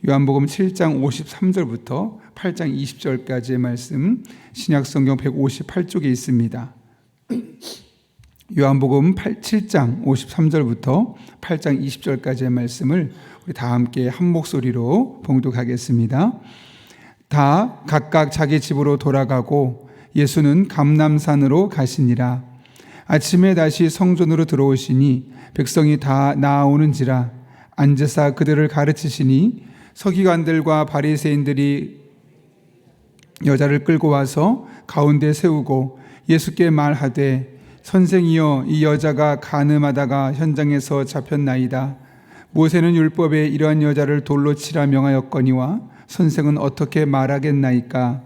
요한복음 7장 53절부터 8장 20절까지의 말씀, 신약성경 158쪽에 있습니다. 요한복음 7장 53절부터 8장 20절까지의 말씀을 우리 다 함께 한 목소리로 봉독하겠습니다. 다 각각 자기 집으로 돌아가고 예수는 감람산으로 가시니라. 아침에 다시 성전으로 들어오시니 백성이 다 나아오는지라. 앉으사 그들을 가르치시니 서기관들과 바리새인들이 여자를 끌고 와서 가운데 세우고 예수께 말하되, 선생이여, 이 여자가 간음하다가 현장에서 잡혔나이다. 모세는 율법에 이러한 여자를 돌로 치라 명하였거니와 선생은 어떻게 말하겠나이까?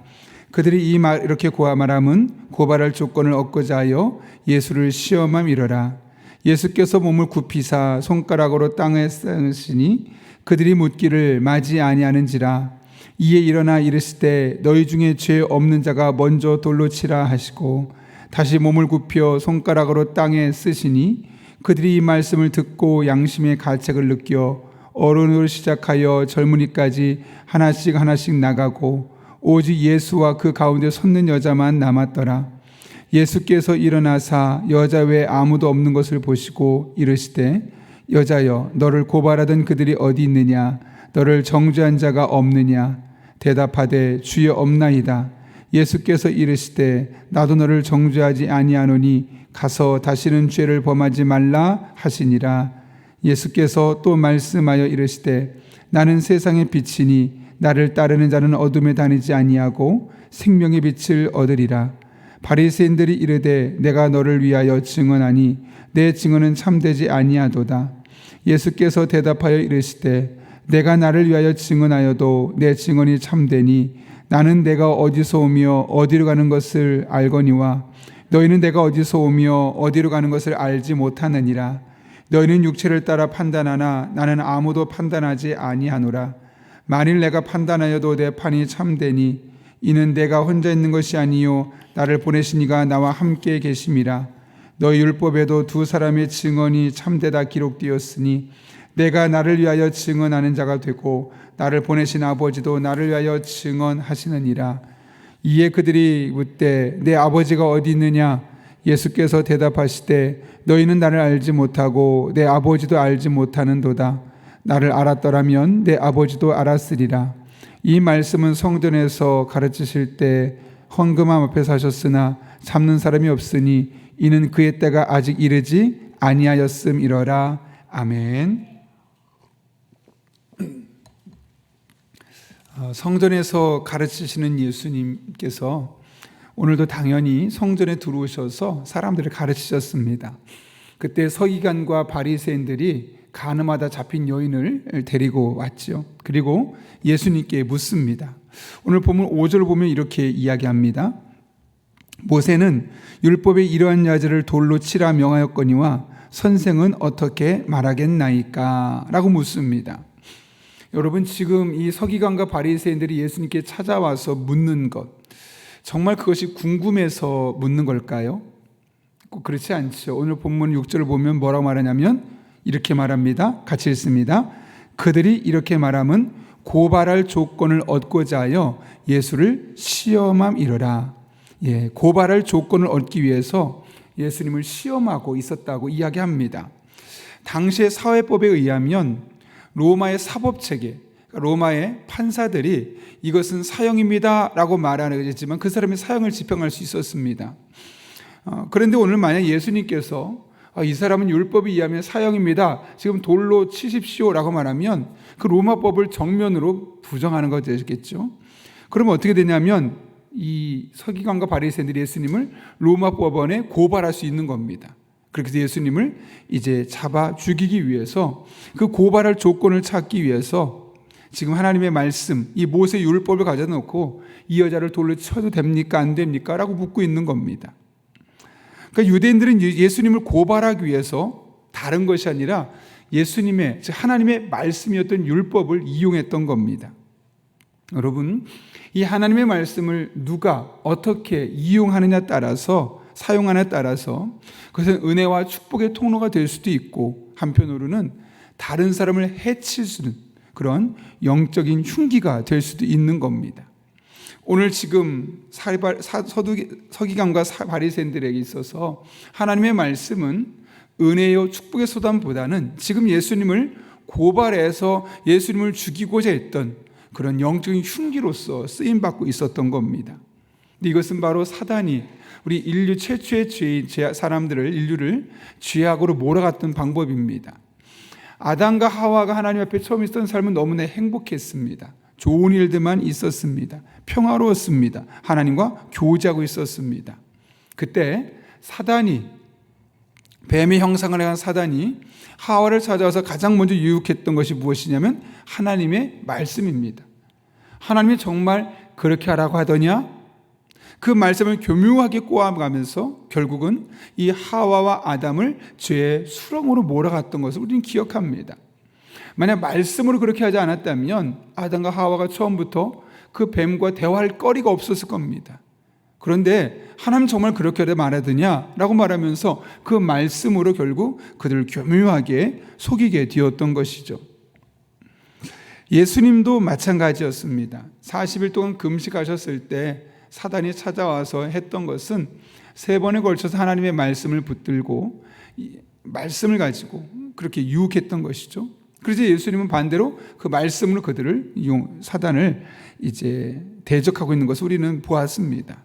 그들이 이렇게 말함은 고발할 조건을 얻고자 하여 예수를 시험함이러라. 예수께서 몸을 굽히사 손가락으로 땅에 쓰시니 그들이 묻기를 마지 아니하는지라. 이에 일어나 이르시되, 너희 중에 죄 없는 자가 먼저 돌로 치라 하시고 다시 몸을 굽혀 손가락으로 땅에 쓰시니 그들이 이 말씀을 듣고 양심의 가책을 느껴 어른으로 시작하여 젊은이까지 하나씩 나가고 오직 예수와 그 가운데 섰는 여자만 남았더라. 예수께서 일어나사 여자 외에 아무도 없는 것을 보시고 이르시되, 여자여, 너를 고발하던 그들이 어디 있느냐? 너를 정죄한 자가 없느냐? 대답하되, 주여, 없나이다. 예수께서 이르시되, 나도 너를 정죄하지 아니하노니 가서 다시는 죄를 범하지 말라 하시니라. 예수께서 또 말씀하여 이르시되, 나는 세상의 빛이니 나를 따르는 자는 어둠에 다니지 아니하고 생명의 빛을 얻으리라. 바리새인들이 이르되, 내가 너를 위하여 증언하니 내 증언은 참되지 아니하도다. 예수께서 대답하여 이르시되, 내가 나를 위하여 증언하여도 내 증언이 참되니 나는 내가 어디서 오며 어디로 가는 것을 알거니와 너희는 내가 어디서 오며 어디로 가는 것을 알지 못하느니라. 너희는 육체를 따라 판단하나 나는 아무도 판단하지 아니하노라. 만일 내가 판단하여도 내 판이 참되니 이는 내가 혼자 있는 것이 아니요 나를 보내신 이가 나와 함께 계심이라. 너희 율법에도 두 사람의 증언이 참되다 기록되었으니 내가 나를 위하여 증언하는 자가 되고 나를 보내신 아버지도 나를 위하여 증언하시느니라. 이에 그들이 묻되, 내 아버지가 어디 있느냐? 예수께서 대답하시되, 너희는 나를 알지 못하고 내 아버지도 알지 못하는도다. 나를 알았더라면 내 아버지도 알았으리라. 이 말씀은 성전에서 가르치실 때 헌금함 앞에서 하셨으나 잡는 사람이 없으니 이는 그의 때가 아직 이르지 아니하였음이러라. 아멘. 성전에서 가르치시는 예수님께서 오늘도 당연히 성전에 들어오셔서 사람들을 가르치셨습니다. 그때 서기관과 바리새인들이 간음하다 잡힌 여인을 데리고 왔죠. 그리고 예수님께 묻습니다. 오늘 보면 5절 보면 이렇게 이야기합니다. 모세는 율법에 이러한 여자를 돌로 치라 명하였거니와 선생은 어떻게 말하겠나이까? 라고 묻습니다. 여러분, 지금 이 서기관과 바리새인들이 예수님께 찾아와서 묻는 것, 정말 그것이 궁금해서 묻는 걸까요? 꼭 그렇지 않죠. 오늘 본문 6절을 보면 뭐라고 말하냐면 이렇게 말합니다. 같이 읽습니다. 그들이 이렇게 말함은 고발할 조건을 얻고자 하여 예수를 시험함이러라. 고발할 조건을 얻기 위해서 예수님을 시험하고 있었다고 이야기합니다. 당시의 사회법에 의하면 로마의 사법체계, 로마의 판사들이 이것은 사형입니다 라고 말하지만 그 사람이 사형을 집행할 수 있었습니다. 그런데 오늘 만약 예수님께서 이 사람은 율법에 의하면 사형입니다, 지금 돌로 치십시오 라고 말하면 그 로마법을 정면으로 부정하는 것이 되겠죠. 그러면 어떻게 되냐면 이 서기관과 바리새인들이 예수님을 로마 법원에 고발할 수 있는 겁니다. 그렇게 해서 예수님을 이제 잡아 죽이기 위해서, 그 고발할 조건을 찾기 위해서 지금 하나님의 말씀, 이 모세 율법을 가져다 놓고 이 여자를 돌로 쳐도 됩니까 안 됩니까? 라고 묻고 있는 겁니다. 그러니까 유대인들은 예수님을 고발하기 위해서 다른 것이 아니라 예수님의, 즉 하나님의 말씀이었던 율법을 이용했던 겁니다. 여러분, 이 하나님의 말씀을 누가 어떻게 이용하느냐에 따라서, 사용하느냐에 따라서 그것은 은혜와 축복의 통로가 될 수도 있고, 한편으로는 다른 사람을 해칠 수는, 그런 영적인 흉기가 될 수도 있는 겁니다. 오늘 지금 서기관과 바리새인들에게 있어서 하나님의 말씀은 은혜요 축복의 소단보다는 지금 예수님을 고발해서 예수님을 죽이고자 했던 그런 영적인 흉기로서 쓰임받고 있었던 겁니다. 근데 이것은 바로 사단이 우리 인류 최초의 인류를 죄악으로 몰아갔던 방법입니다. 아담과 하와가 하나님 앞에 처음 있었던 삶은 너무나 행복했습니다. 좋은 일들만 있었습니다. 평화로웠습니다. 하나님과 교제하고 있었습니다. 그때 뱀의 형상을 한 사단이 하와를 찾아와서 가장 먼저 유혹했던 것이 무엇이냐면 하나님의 말씀입니다. 하나님이 정말 그렇게 하라고 하더냐? 그 말씀을 교묘하게 꼬아가면서 결국은 이 하와와 아담을 죄의 수렁으로 몰아갔던 것을 우리는 기억합니다. 만약 말씀으로 그렇게 하지 않았다면 아담과 하와가 처음부터 그 뱀과 대화할 거리가 없었을 겁니다. 그런데 하나님 정말 그렇게 말하더냐? 라고 말하면서 그 말씀으로 결국 그들을 교묘하게 속이게 되었던 것이죠. 예수님도 마찬가지였습니다. 40일 동안 금식하셨을 때 사단이 찾아와서 했던 것은 3번에 걸쳐서 하나님의 말씀을 붙들고 말씀을 가지고 그렇게 유혹했던 것이죠. 그래서 예수님은 반대로 그 말씀으로 사단을 이제 대적하고 있는 것을 우리는 보았습니다.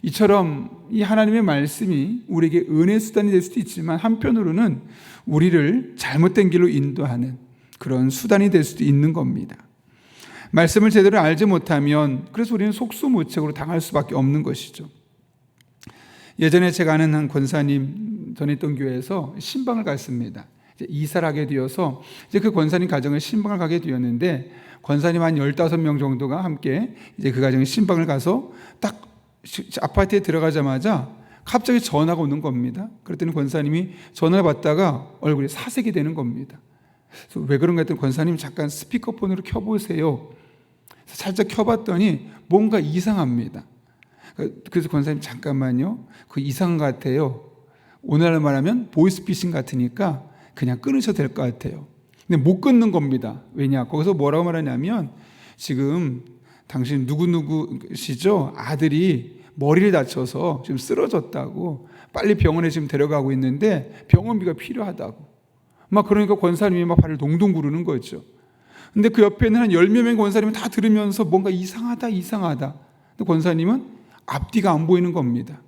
이처럼 이 하나님의 말씀이 우리에게 은혜 수단이 될 수도 있지만 한편으로는 우리를 잘못된 길로 인도하는 그런 수단이 될 수도 있는 겁니다. 말씀을 제대로 알지 못하면 그래서 우리는 속수무책으로 당할 수밖에 없는 것이죠. 예전에 제가 아는 한 권사님 전했던 교회에서 신방을 갔습니다. 이사를 하게 되어서 이제 그 권사님 가정에 신방을 가게 되었는데 권사님 한 15명 정도가 함께 이제 그 가정에 신방을 가서 딱 아파트에 들어가자마자 갑자기 전화가 오는 겁니다. 그랬더니 권사님이 전화를 받다가 얼굴이 사색이 되는 겁니다. 그래서 왜 그런가 했더니 권사님 잠깐 스피커폰으로 켜보세요. 살짝 켜봤더니 뭔가 이상합니다. 그래서 권사님 잠깐만요. 그 이상한 것 같아요. 오늘날 말하면 보이스피싱 같으니까 그냥 끊으셔도 될 것 같아요. 근데 못 끊는 겁니다. 왜냐? 거기서 뭐라고 말하냐면 지금 당신 누구시죠? 아들이 머리를 다쳐서 지금 쓰러졌다고 빨리 병원에 지금 데려가고 있는데 병원비가 필요하다고. 막 그러니까 권사님이 막 발을 동동 구르는 거죠. 근데 그 옆에 있는 한 10여 명의 권사님은 다 들으면서 뭔가 이상하다. 근데 권사님은 앞뒤가 안 보이는 겁니다.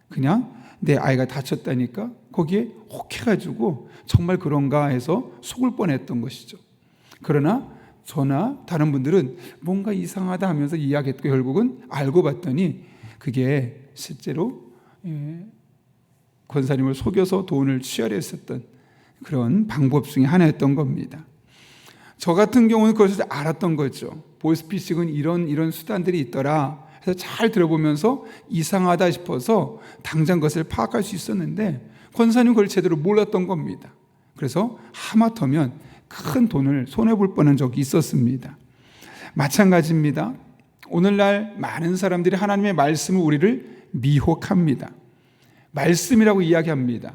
그냥 내 아이가 다쳤다니까 거기에 혹해가지고 정말 그런가 해서 속을 뻔했던 것이죠. 그러나 저나 다른 분들은 뭔가 이상하다 하면서 이야기했고 결국은 알고 봤더니 그게 실제로 권사님을 속여서 돈을 취하려 했었던 그런 방법 중에 하나였던 겁니다. 저 같은 경우는 그것을 알았던 거죠. 보이스피싱은 이런 수단들이 있더라. 그래서 잘 들어보면서 이상하다 싶어서 당장 그것을 파악할 수 있었는데 권사님은 그걸 제대로 몰랐던 겁니다. 그래서 하마터면 큰 돈을 손해볼 뻔한 적이 있었습니다. 마찬가지입니다. 오늘날 많은 사람들이 하나님의 말씀을 우리를 미혹합니다. 말씀이라고 이야기합니다.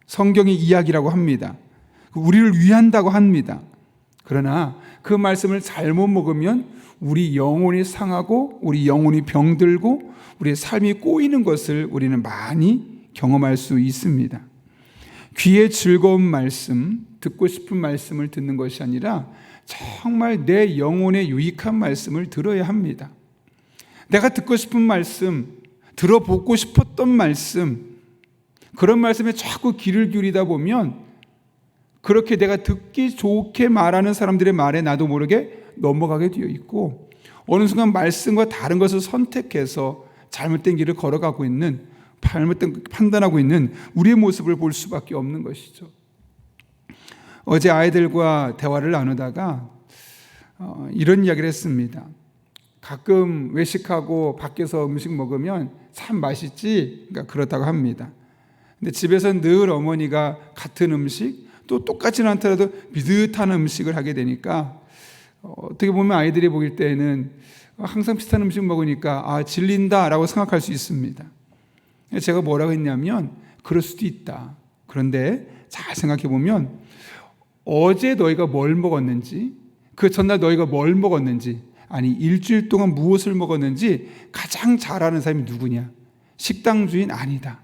성경의 이야기라고 합니다. 우리를 위한다고 합니다. 그러나 그 말씀을 잘못 먹으면 우리 영혼이 상하고 우리 영혼이 병들고 우리의 삶이 꼬이는 것을 우리는 많이 경험할 수 있습니다. 귀의 즐거운 말씀, 듣고 싶은 말씀을 듣는 것이 아니라 정말 내 영혼에 유익한 말씀을 들어야 합니다. 내가 듣고 싶은 말씀, 들어보고 싶었던 말씀, 그런 말씀에 자꾸 귀를 기울이다 보면 그렇게 내가 듣기 좋게 말하는 사람들의 말에 나도 모르게 넘어가게 되어 있고 어느 순간 말씀과 다른 것을 선택해서 잘못된 길을 걸어가고 있는, 잘못된 판단하고 있는 우리의 모습을 볼 수밖에 없는 것이죠. 어제 아이들과 대화를 나누다가 이런 이야기를 했습니다. 가끔 외식하고 밖에서 음식 먹으면 참 맛있지? 그러니까 그렇다고 합니다. 근데 집에서는 늘 어머니가 같은 음식, 또 똑같지는 않더라도 비슷한 음식을 하게 되니까 어떻게 보면 아이들이 보일 때는 항상 비슷한 음식 먹으니까 질린다라고 생각할 수 있습니다. 제가 뭐라고 했냐면 그럴 수도 있다. 그런데 잘 생각해 보면 어제 너희가 뭘 먹었는지, 그 전날 너희가 뭘 먹었는지, 아니 일주일 동안 무엇을 먹었는지 가장 잘 아는 사람이 누구냐? 식당 주인 아니다.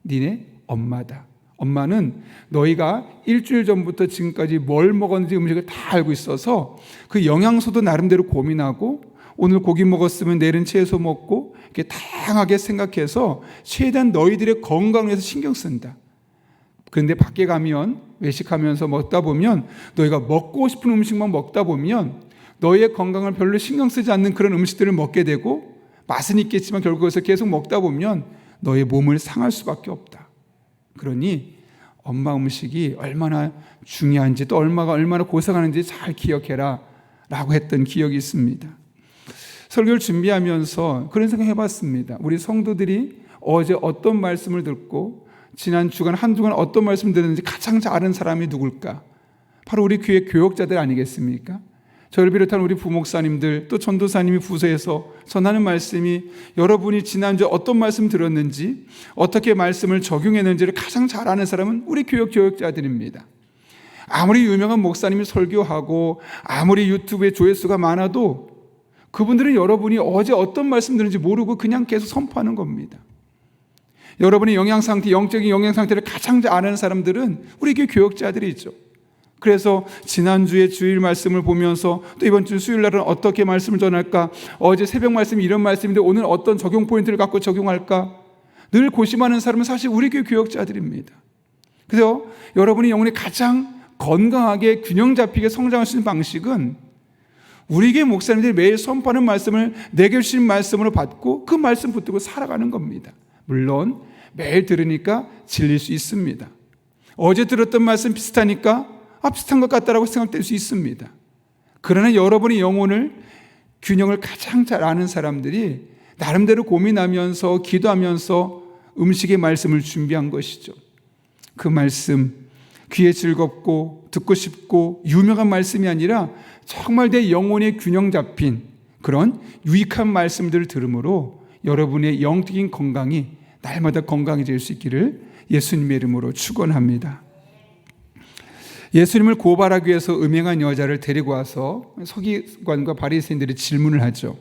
니네 엄마다. 엄마는 너희가 일주일 전부터 지금까지 뭘 먹었는지 음식을 다 알고 있어서 그 영양소도 나름대로 고민하고, 오늘 고기 먹었으면 내일은 채소 먹고, 이렇게 다양하게 생각해서 최대한 너희들의 건강을 위해서 신경 쓴다. 그런데 밖에 가면 외식하면서 먹다 보면, 너희가 먹고 싶은 음식만 먹다 보면 너희의 건강을 별로 신경 쓰지 않는 그런 음식들을 먹게 되고, 맛은 있겠지만 결국 그것을 계속 먹다 보면 너의 몸을 상할 수밖에 없다. 그러니 엄마 음식이 얼마나 중요한지, 또 얼마나 고생하는지 잘 기억해라 라고 했던 기억이 있습니다. 설교를 준비하면서 그런 생각 해봤습니다. 우리 성도들이 어제 어떤 말씀을 듣고 지난 주간 한 주간 어떤 말씀을 들었는지 가장 잘 아는 사람이 누굴까? 바로 우리 교회 교역자들 아니겠습니까? 저를 비롯한 우리 부목사님들, 또 전도사님이 부서에서 전하는 말씀이 여러분이 지난주에 어떤 말씀 들었는지, 어떻게 말씀을 적용했는지를 가장 잘 아는 사람은 우리 교역자들입니다. 아무리 유명한 목사님이 설교하고 아무리 유튜브에 조회수가 많아도 그분들은 여러분이 어제 어떤 말씀 들었는지 모르고 그냥 계속 선포하는 겁니다. 여러분의 영적인 영양 상태를 가장 잘 아는 사람들은 우리 교역자들이죠. 그래서 지난주에 주일 말씀을 보면서 또 이번 주 수요일 날은 어떻게 말씀을 전할까? 어제 새벽 말씀이 이런 말씀인데 오늘 어떤 적용 포인트를 갖고 적용할까? 늘 고심하는 사람은 사실 우리 교역자들입니다. 그래서 여러분이 영혼이 가장 건강하게 균형 잡히게 성장할 수 있는 방식은 우리 교회 목사님들이 매일 선포하는 말씀을 내게 주신 말씀으로 받고 그 말씀 붙들고 살아가는 겁니다. 물론 매일 들으니까 질릴 수 있습니다. 어제 들었던 말씀 비슷하니까 비슷한 것 같다라고 생각될 수 있습니다. 그러나 여러분의 영혼을 균형을 가장 잘 아는 사람들이 나름대로 고민하면서 기도하면서 음식의 말씀을 준비한 것이죠. 그 말씀 귀에 즐겁고 듣고 싶고 유명한 말씀이 아니라 정말 내 영혼의 균형 잡힌 그런 유익한 말씀들을 들음으로 여러분의 영적인 건강이 날마다 건강해질 수 있기를 예수님의 이름으로 축원합니다. 예수님을 고발하기 위해서 음행한 여자를 데리고 와서 서기관과 바리새인들이 질문을 하죠.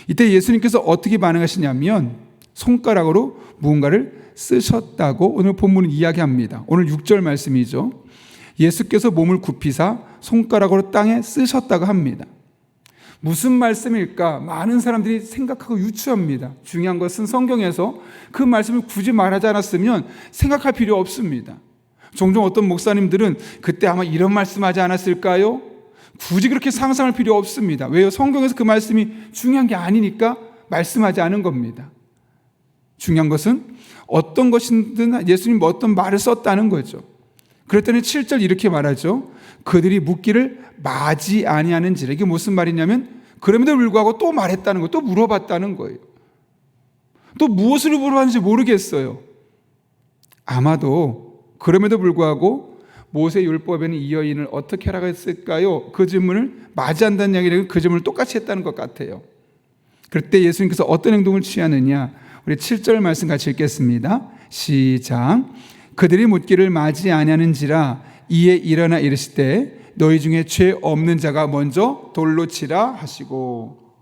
이때 예수님께서 어떻게 반응하시냐면 손가락으로 무언가를 쓰셨다고 오늘 본문은 이야기합니다. 오늘 6절 말씀이죠. 예수께서 몸을 굽히사 손가락으로 땅에 쓰셨다고 합니다. 무슨 말씀일까? 많은 사람들이 생각하고 유추합니다. 중요한 것은 성경에서 그 말씀을 굳이 말하지 않았으면 생각할 필요 없습니다. 종종 어떤 목사님들은 그때 아마 이런 말씀하지 않았을까요? 굳이 그렇게 상상할 필요 없습니다. 왜요? 성경에서 그 말씀이 중요한 게 아니니까 말씀하지 않은 겁니다. 중요한 것은 어떤 것이든 예수님이 어떤 말을 썼다는 거죠. 그랬더니 7절 이렇게 말하죠. 그들이 묻기를 마지 아니하는지라. 이게 무슨 말이냐면 그럼에도 불구하고 또 말했다는 거예요. 또 물어봤다는 거예요. 또 무엇을 물어봤는지 모르겠어요. 아마도 그럼에도 불구하고 모세율법에는 이 여인을 어떻게 하라고 했을까요? 그 질문을 맞이한다는 이야기를 그 질문을 똑같이 했다는 것 같아요. 그럴 때 예수님께서 어떤 행동을 취하느냐? 우리 7절 말씀 같이 읽겠습니다. 시작. 그들이 묻기를 마지 아니하는지라 이에 일어나 이르시되 너희 중에 죄 없는 자가 먼저 돌로 치라 하시고,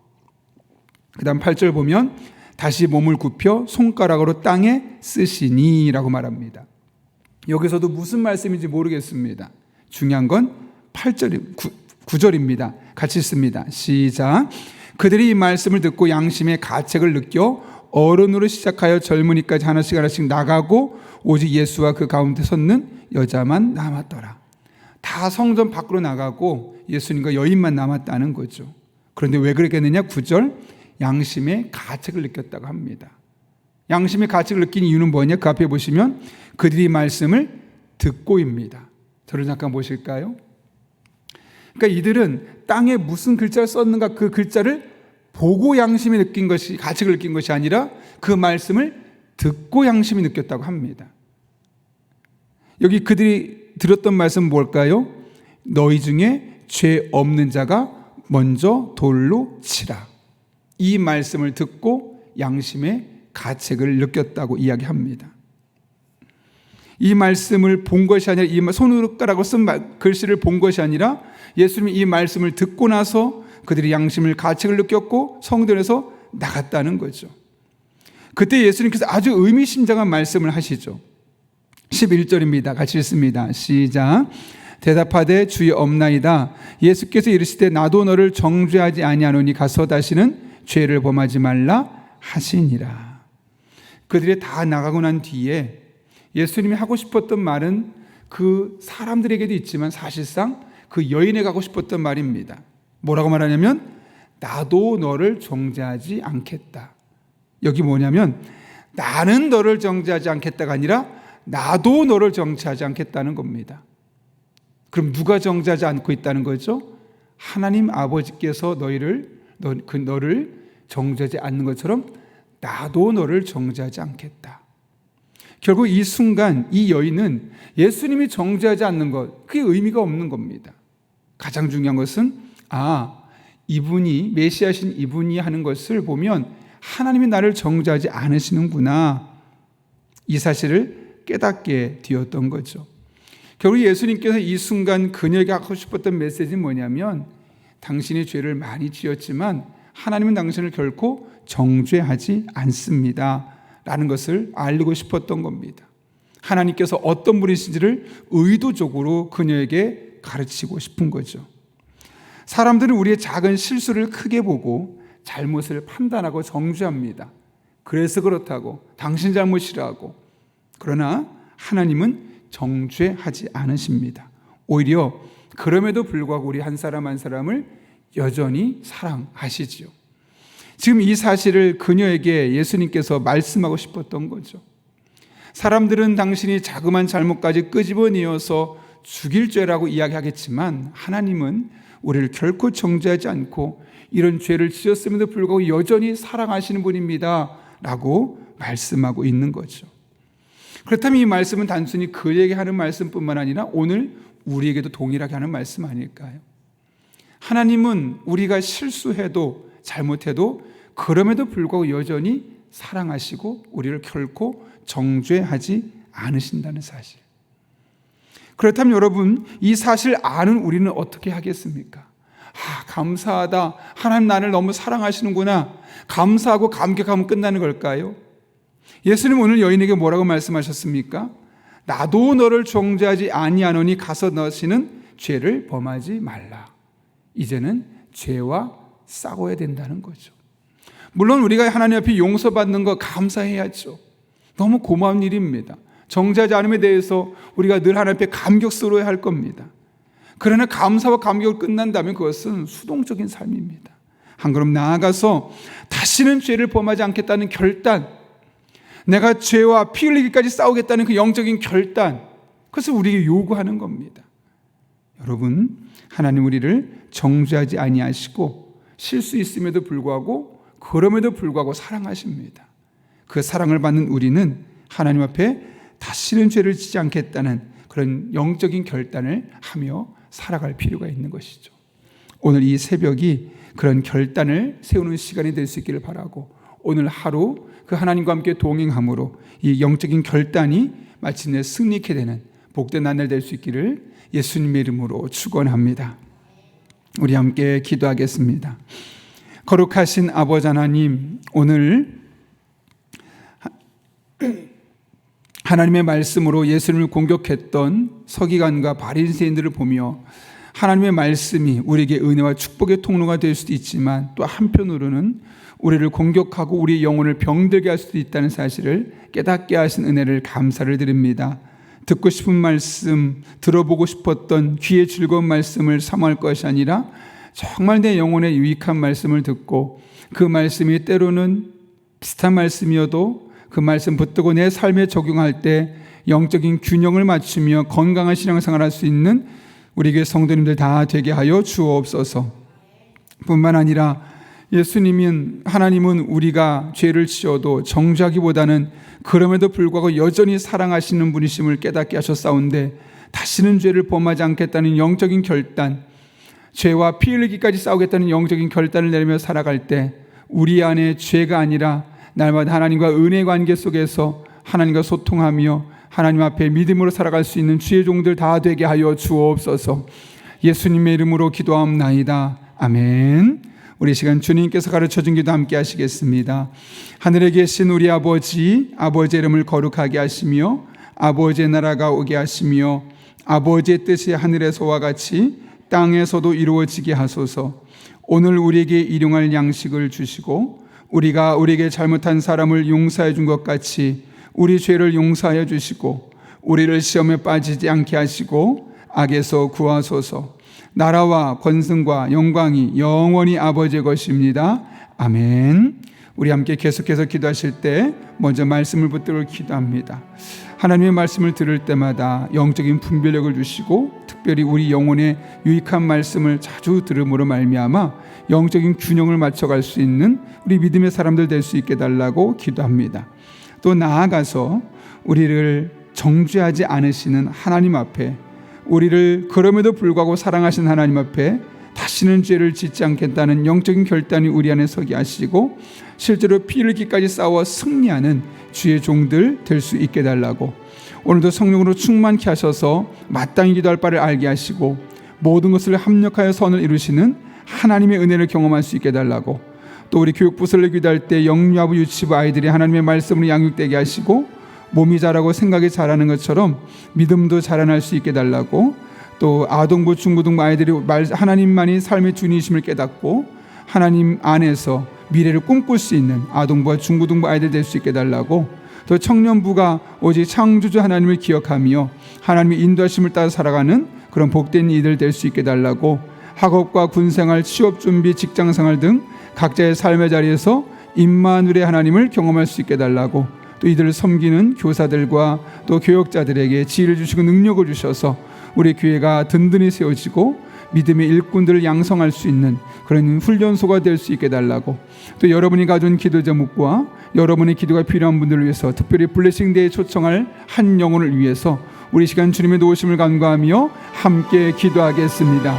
그 다음 8절 보면 다시 몸을 굽혀 손가락으로 땅에 쓰시니 라고 말합니다. 여기서도 무슨 말씀인지 모르겠습니다. 중요한 건 9절입니다. 같이 읽습니다. 시작. 그들이 이 말씀을 듣고 양심의 가책을 느껴 어른으로 시작하여 젊은이까지 하나씩 나가고 오직 예수와 그 가운데 섰는 여자만 남았더라. 다 성전 밖으로 나가고 예수님과 여인만 남았다는 거죠. 그런데 왜 그랬겠느냐? 9절 양심의 가책을 느꼈다고 합니다. 양심의 가책을 느낀 이유는 뭐냐? 그 앞에 보시면 그들이 말씀을 듣고입니다. 저를 잠깐 보실까요? 그러니까 이들은 땅에 무슨 글자를 썼는가 그 글자를 보고 양심이 느낀 것이, 가책을 느낀 것이 아니라 그 말씀을 듣고 양심이 느꼈다고 합니다. 여기 그들이 들었던 말씀은 뭘까요? 너희 중에 죄 없는 자가 먼저 돌로 치라. 이 말씀을 듣고 양심의 가책을 느꼈다고 이야기합니다. 이 말씀을 본 것이 아니라 이 손가락으로 쓴 글씨를 본 것이 아니라 예수님이 이 말씀을 듣고 나서 그들이 양심을 가책을 느꼈고 성전에서 나갔다는 거죠. 그때 예수님께서 아주 의미심장한 말씀을 하시죠. 11절입니다. 같이 읽습니다. 시작. 대답하되 주여 없나이다. 예수께서 이르시되 나도 너를 정죄하지 아니하노니 가서 다시는 죄를 범하지 말라 하시니라. 그들이 다 나가고 난 뒤에 예수님이 하고 싶었던 말은 그 사람들에게도 있지만 사실상 그 여인에게 하고 싶었던 말입니다. 뭐라고 말하냐면 나도 너를 정죄하지 않겠다. 여기 뭐냐면 나는 너를 정죄하지 않겠다가 아니라 나도 너를 정죄하지 않겠다는 겁니다. 그럼 누가 정죄하지 않고 있다는 거죠? 하나님 아버지께서 너를 정죄하지 않는 것처럼 나도 너를 정죄하지 않겠다. 결국 이 순간 이 여인은 예수님이 정죄하지 않는 것, 그게 의미가 없는 겁니다. 가장 중요한 것은 이분이 메시아신 이분이 하는 것을 보면 하나님이 나를 정죄하지 않으시는구나, 이 사실을 깨닫게 되었던 거죠. 결국 예수님께서 이 순간 그녀에게 하고 싶었던 메시지는 뭐냐면 당신이 죄를 많이 지었지만 하나님은 당신을 결코 정죄하지 않습니다 라는 것을 알리고 싶었던 겁니다. 하나님께서 어떤 분이신지를 의도적으로 그녀에게 가르치고 싶은 거죠. 사람들은 우리의 작은 실수를 크게 보고 잘못을 판단하고 정죄합니다. 그래서 그렇다고, 당신 잘못이라고. 그러나 하나님은 정죄하지 않으십니다. 오히려 그럼에도 불구하고 우리 한 사람 한 사람을 여전히 사랑하시지요. 지금 이 사실을 그녀에게 예수님께서 말씀하고 싶었던 거죠. 사람들은 당신이 자그마한 잘못까지 끄집어내어서 죽일 죄라고 이야기하겠지만 하나님은 우리를 결코 정죄하지 않고 이런 죄를 지었음에도 불구하고 여전히 사랑하시는 분입니다 라고 말씀하고 있는 거죠. 그렇다면 이 말씀은 단순히 그에게 하는 말씀뿐만 아니라 오늘 우리에게도 동일하게 하는 말씀 아닐까요? 하나님은 우리가 실수해도 잘못해도 그럼에도 불구하고 여전히 사랑하시고 우리를 결코 정죄하지 않으신다는 사실. 그렇다면 여러분, 이 사실을 아는 우리는 어떻게 하겠습니까? 감사하다. 하나님 나를 너무 사랑하시는구나. 감사하고 감격하면 끝나는 걸까요? 예수님 오늘 여인에게 뭐라고 말씀하셨습니까? 나도 너를 정죄하지 아니하노니 가서 너시는 죄를 범하지 말라. 이제는 죄와 싸워야 된다는 거죠. 물론 우리가 하나님 앞에 용서받는 거 감사해야죠. 너무 고마운 일입니다. 정죄하지 않음에 대해서 우리가 늘 하나님 앞에 감격스러워야 할 겁니다. 그러나 감사와 감격을 끝난다면 그것은 수동적인 삶입니다. 한 걸음 나아가서 다시는 죄를 범하지 않겠다는 결단, 내가 죄와 피 흘리기까지 싸우겠다는 그 영적인 결단, 그것을 우리에게 요구하는 겁니다. 여러분, 하나님 우리를 정죄하지 아니하시고 실수 있음에도 불구하고 그럼에도 불구하고 사랑하십니다. 그 사랑을 받는 우리는 하나님 앞에 다시는 죄를 지지 않겠다는 그런 영적인 결단을 하며 살아갈 필요가 있는 것이죠. 오늘 이 새벽이 그런 결단을 세우는 시간이 될 수 있기를 바라고, 오늘 하루 그 하나님과 함께 동행함으로 이 영적인 결단이 마침내 승리케 되는 복된 나날 될 수 있기를 예수님의 이름으로 축원합니다. 우리 함께 기도하겠습니다. 거룩하신 아버지 하나님, 오늘 하나님의 말씀으로 예수님을 공격했던 서기관과 바리새인들을 보며 하나님의 말씀이 우리에게 은혜와 축복의 통로가 될 수도 있지만 또 한편으로는 우리를 공격하고 우리의 영혼을 병들게 할 수도 있다는 사실을 깨닫게 하신 은혜를 감사를 드립니다. 듣고 싶은 말씀, 들어보고 싶었던 귀의 즐거운 말씀을 사모할 것이 아니라 정말 내 영혼에 유익한 말씀을 듣고 그 말씀이 때로는 비슷한 말씀이어도 그 말씀 붙들고 내 삶에 적용할 때 영적인 균형을 맞추며 건강한 신앙생활을 할 수 있는 우리 교회 성도님들 다 되게 하여 주옵소서. 뿐만 아니라 하나님은 우리가 죄를 지어도 정죄하기보다는 그럼에도 불구하고 여전히 사랑하시는 분이심을 깨닫게 하셨사온데 다시는 죄를 범하지 않겠다는 영적인 결단, 죄와 피 흘리기까지 싸우겠다는 영적인 결단을 내리며 살아갈 때 우리 안에 죄가 아니라 날마다 하나님과 은혜 관계 속에서 하나님과 소통하며 하나님 앞에 믿음으로 살아갈 수 있는 주의 종들 다 되게 하여 주옵소서. 예수님의 이름으로 기도하옵나이다. 아멘. 우리 시간 주님께서 가르쳐준 기도 함께 하시겠습니다. 하늘에 계신 우리 아버지의 이름을 거룩하게 하시며 아버지의 나라가 오게 하시며 아버지의 뜻이 하늘에서와 같이 땅에서도 이루어지게 하소서. 오늘 우리에게 일용할 양식을 주시고 우리가 우리에게 잘못한 사람을 용서해 준 것 같이 우리 죄를 용서하여 주시고 우리를 시험에 빠지지 않게 하시고 악에서 구하소서. 나라와 권승과 영광이 영원히 아버지의 것입니다. 아멘. 우리 함께 계속해서 기도하실 때 먼저 말씀을 붙들고 기도합니다. 하나님의 말씀을 들을 때마다 영적인 분별력을 주시고 특별히 우리 영혼에 유익한 말씀을 자주 들음으로 말미암아 영적인 균형을 맞춰갈 수 있는 우리 믿음의 사람들 될 수 있게 달라고 기도합니다. 또 나아가서 우리를 정죄하지 않으시는 하나님 앞에, 우리를 그럼에도 불구하고 사랑하신 하나님 앞에 다시는 죄를 짓지 않겠다는 영적인 결단이 우리 안에 서게 하시고 실제로 피를 흘리기까지 싸워 승리하는 주의 종들 될 수 있게 달라고, 오늘도 성령으로 충만케 하셔서 마땅히 기도할 바를 알게 하시고 모든 것을 합력하여 선을 이루시는 하나님의 은혜를 경험할 수 있게 달라고, 또 우리 교육부서를 기도할 때 영유아부 유치부 아이들이 하나님의 말씀으로 양육되게 하시고 몸이 자라고 생각이 자라는 것처럼 믿음도 자라날 수 있게 달라고, 또 아동부 중고등부 아이들이 하나님만이 삶의 주님이심을 깨닫고 하나님 안에서 미래를 꿈꿀 수 있는 아동부와 중고등부 아이들 될 수 있게 달라고, 또 청년부가 오직 창조주 하나님을 기억하며 하나님의 인도하심을 따라 살아가는 그런 복된 이들 될 수 있게 달라고, 학업과 군생활, 취업준비, 직장생활 등 각자의 삶의 자리에서 임마누엘의 하나님을 경험할 수 있게 달라고, 또 이들을 섬기는 교사들과 또 교역자들에게 지혜를 주시고 능력을 주셔서 우리 교회가 든든히 세워지고 믿음의 일꾼들을 양성할 수 있는 그런 훈련소가 될 수 있게 달라고, 또 여러분이 가진 기도 제목과 여러분의 기도가 필요한 분들을 위해서 특별히 블레싱데이에 초청할 한 영혼을 위해서 우리 시간 주님의 도우심을 간구하며 함께 기도하겠습니다.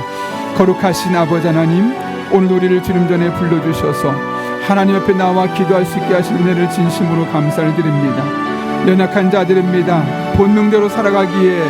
거룩하신 아버지 하나님, 오늘 우리를 주님 전에 불러주셔서 하나님 앞에 나와 기도할 수 있게 하신 은혜를 진심으로 감사를 드립니다. 연약한 자들입니다. 본능대로 살아가기에